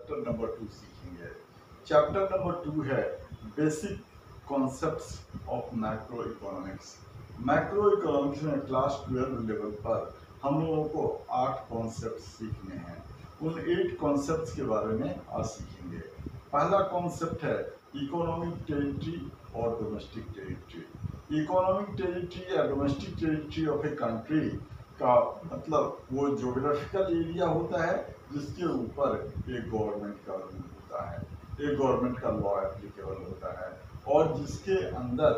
Chapter number 2 सीखेंगे। Chapter number 2 है basic concepts of macro economics. Macro economics में class 12 level पर हम लोगों को 8 कॉन्सेप्ट सीखने हैं। उन 8 कॉन्सेप्ट्स के बारे में आज सीखेंगे। पहला कॉन्सेप्ट है इकोनॉमिक टेरिटरी और डोमेस्टिक टेरिटरी। इकोनॉमिक टेरिटरी या domestic territory of a country का मतलब वो ज्योग्राफिकल एरिया होता है जिसके ऊपर एक गवर्नमेंट का रूल होता है, एक गवर्नमेंट का लॉ एप्लीकेबल होता है और जिसके अंदर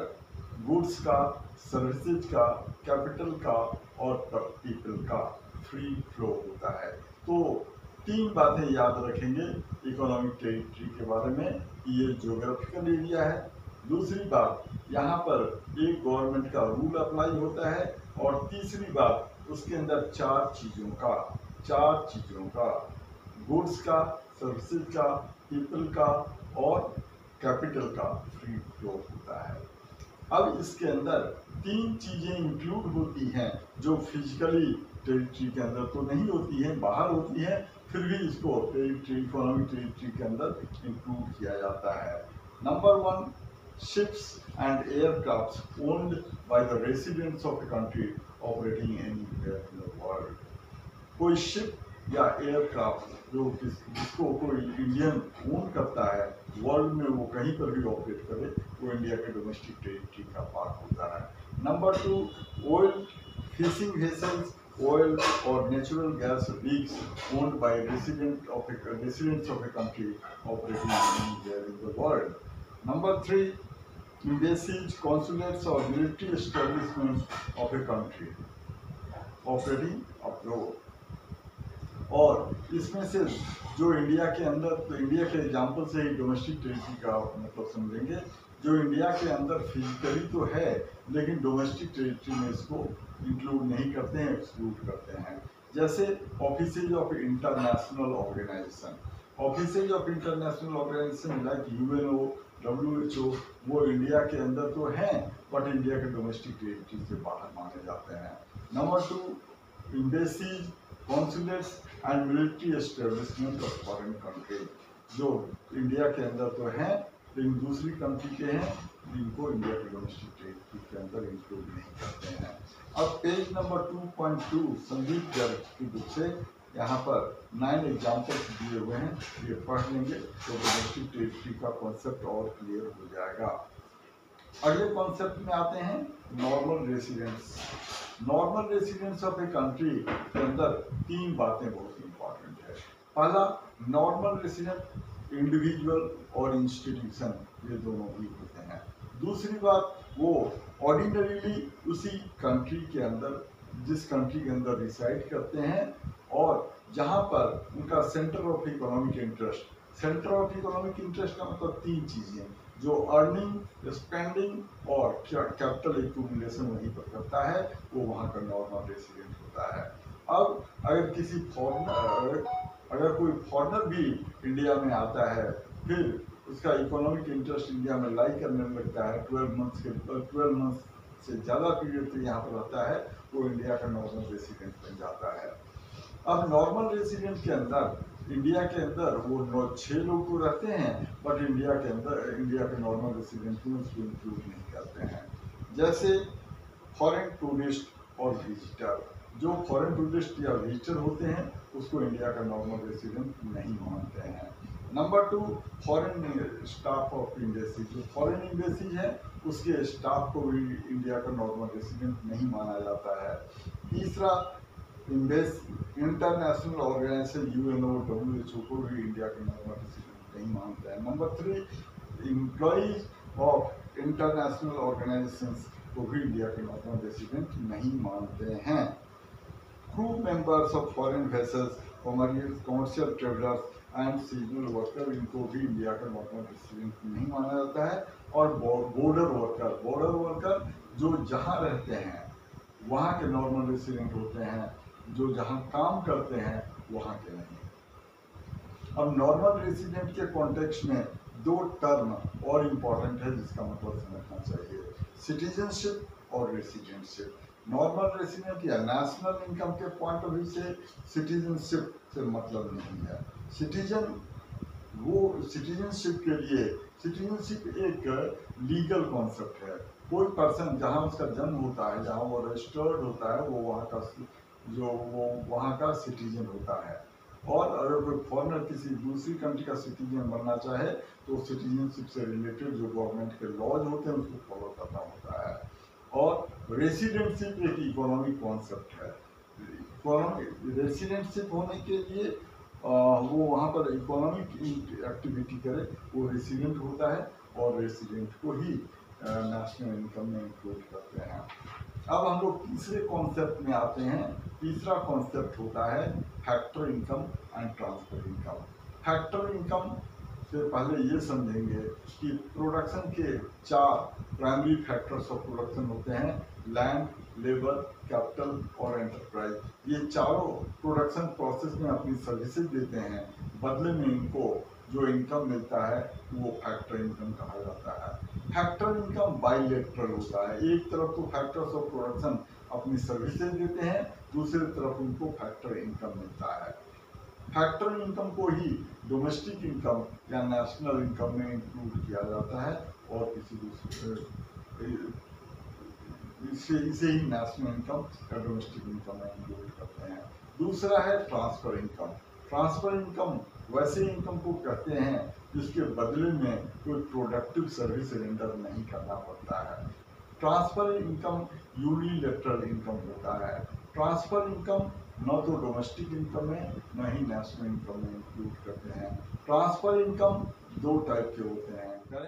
गुड्स का, सर्विसेज का, कैपिटल का और पीपल का फ्री फ्लो होता है। तो 3 बातें याद रखेंगे इकोनॉमिक टेरिटरी के बारे में कि ये ज्योग्राफिकल एरिया है। दूसरी बात, यहाँ पर एक गवर्नमेंट का रूल अप्लाई होता है और तीसरी बात, उसके अंदर 4 चीज़ों का गुड्स का, सर्विसेज का, पीपल का और कैपिटल का फ्री फ्लो होता है। अब इसके अंदर 3 चीज़ें इंक्लूड होती हैं जो फिजिकली टेरिटरी के अंदर तो नहीं होती हैं, बाहर होती हैं, फिर भी इसको टेरिटरी, इकोनॉमिक टेरिटरी के अंदर इंक्लूड किया जाता है। Number 1, ships and aircrafts owned by the residents of a country operating anywhere in the world। कोई शिप या एयरक्राफ्ट जो जिसको कोई इंडियन ओन करता है, वर्ल्ड में वो कहीं पर भी ऑपरेट करे, वो इंडिया के डोमेस्टिक टेरिटरी का पार्ट होता है। Number 2, oil fishing vessels, oil और natural gas rigs owned by residents of a country operating anywhere in the world. Number 3, embassies, consulates or military establishments of a country operating abroad। और इसमें से जो India के अंदर, तो India के example से ही डोमेस्टिक टेरिटरी का मतलब समझेंगे। जो इंडिया के अंदर फिजिकली तो है लेकिन डोमेस्टिक टेरिटरी में इसको इंक्लूड नहीं करते हैं, एक्सक्लूड करते हैं। जैसे offices of international organisation, offices of international organisation like UNO, WHO, वो इंडिया के अंदर तो हैं बट इंडिया के डोमेस्टिक टेरिटरी से बाहर माने जाते हैं। Number 2, embassies, consulates and military establishment of foreign country, जो इंडिया के अंदर तो हैं लेकिन दूसरी कंट्री के हैं, जिनको इंडिया के डोमेस्टिक टेरिटरी के अंदर इंक्लूड नहीं करते हैं। अब पेज नंबर 2.2 संदीप गर्ग की बुक से यहाँ पर 9 एग्जाम्पल्स दिए हुए हैं, ये पढ़ लेंगे तो डोमेस्टिक टेरिटरी का कॉन्सेप्ट और क्लियर हो जाएगा। अगले कॉन्सेप्ट में आते हैं normal residents. Normal residents of a country के अंदर 3 बातें बहुत इंपॉर्टेंट है। पहला, नॉर्मल रेसिडेंट इंडिविजुअल और इंस्टीट्यूशन, ये दोनों भी होते हैं। दूसरी बात, वो ऑर्डिनरीली उसी कंट्री के अंदर, जिस कंट्री के अंदर रिसाइड करते हैं और जहाँ पर उनका centre of economic interest, centre of economic interest का मतलब 3 चीज़ें, जो अर्निंग, स्पेंडिंग और कैपिटल एक्यूमुलेशन वहीं पर करता है, वो वहाँ का नॉर्मल रेसिडेंट होता है। अब अगर किसी फॉरेनर, अगर कोई फॉरेनर भी इंडिया में आता है, फिर उसका इकोनॉमिक इंटरेस्ट इंडिया में लाई करने लगता है, 12 मंथ से ज़्यादा पीरियड से यहाँ पर रहता है, वो इंडिया का नॉर्मल रेसिडेंट बन जाता है। अब नॉर्मल रेसिडेंट के अंदर, इंडिया के अंदर वो 6 लोग तो रहते हैं बट इंडिया के अंदर, इंडिया के नॉर्मल रेसिडेंट में उसको इंक्लूड नहीं करते हैं। जैसे फॉरेन टूरिस्ट और विजिटर, जो फॉरेन टूरिस्ट या विजिटर होते हैं उसको इंडिया का नॉर्मल रेसिडेंट नहीं मानते हैं। Number 2, foreign staff of embassy, जो फॉरेन एम्बेसी है उसके स्टाफ को भी इंडिया का नॉर्मल रेसिडेंट नहीं माना जाता है। तीसरा, इंटरनेशनल ऑर्गेनाइजेशन यूएनओ, WHO को भी इंडिया के नॉर्मल रेसिडेंट नहीं मानते हैं। Number 3, employees of international organisations को भी इंडिया के नॉर्मल रेसिडेंट नहीं मानते हैं। Crew members of foreign vessels, commercial travellers and seasonal worker, इनको भी इंडिया का नॉर्मल रेसिडेंट नहीं माना जाता है। और बॉर्डर वर्कर जो जहाँ रहते हैं वहाँ के नॉर्मल रेसिडेंट होते हैं, जो जहाँ काम करते हैं वहाँ के नहीं। अब नॉर्मल रेसिडेंट के कॉन्टेक्स्ट में 2 टर्म और इम्पॉर्टेंट है जिसका मतलब समझना चाहिए, सिटीजनशिप और रेसिडेंटशिप। नॉर्मल रेसिडेंट या नेशनल इनकम के पॉइंट ऑफ व्यू से सिटीजनशिप से मतलब नहीं है। सिटीजन वो सिटीजनशिप के लिए, सिटीजनशिप एक लीगल कॉन्सेप्ट है। कोई पर्सन जहाँ उसका जन्म होता है, जहाँ वो रजिस्टर्ड होता है, वो वहाँ का वहाँ का सिटीजन होता है। और अगर कोई फॉरेनर किसी दूसरी कंट्री का सिटीजन बनना चाहे तो सिटीजनशिप से रिलेटेड जो गवर्नमेंट के लॉज होते हैं उसको फॉलो करना होता है। और रेसिडेंटशिप एक इकोनॉमिक कॉन्सेप्ट है। इकोनॉमिक रेसिडेंटशिप होने के लिए वो वहाँ पर इकोनॉमिक एक्टिविटी करे, वो रेसिडेंट होता है, और रेसिडेंट को ही नेशनल इनकम में इंक्लूड करते हैं। अब हम लोग तीसरे कॉन्सेप्ट में आते हैं। तीसरा कॉन्सेप्ट होता है factor income and transfer income. Factor income से पहले ये समझेंगे कि प्रोडक्शन के 4 प्राइमरी फैक्टर्स ऑफ प्रोडक्शन होते हैं: लैंड, लेबर, कैपिटल और एंटरप्राइज। ये चारों प्रोडक्शन प्रोसेस में अपनी सर्विसेज देते हैं, बदले में इनको जो इनकम मिलता है वो फैक्टर इनकम कहा जाता है। फैक्टर इनकम बाइलेटरल होता है। एक तरफ तो फैक्टर्स ऑफ प्रोडक्शन अपनी सर्विसेज देते हैं, दूसरी तरफ उनको फैक्टर इनकम मिलता है। फैक्टर इनकम को ही डोमेस्टिक इनकम या नेशनल इनकम में इंक्लूड किया जाता है, और किसी दूसरे इसे ही नेशनल इनकम या डोमेस्टिक इनकम में इंक्लूड करते हैं। दूसरा है ट्रांसफर इनकम। ट्रांसफर इनकम वैसे इनकम को कहते हैं जिसके बदले में कोई प्रोडक्टिव सर्विस रेंडर नहीं करना पड़ता है। ट्रांसफर इनकम यूनिलैटरल इनकम होता है। ट्रांसफर इनकम न तो डोमेस्टिक इनकम में न ही नेशनल इनकम में इंक्लूड करते हैं। ट्रांसफर इनकम 2 टाइप के होते हैं।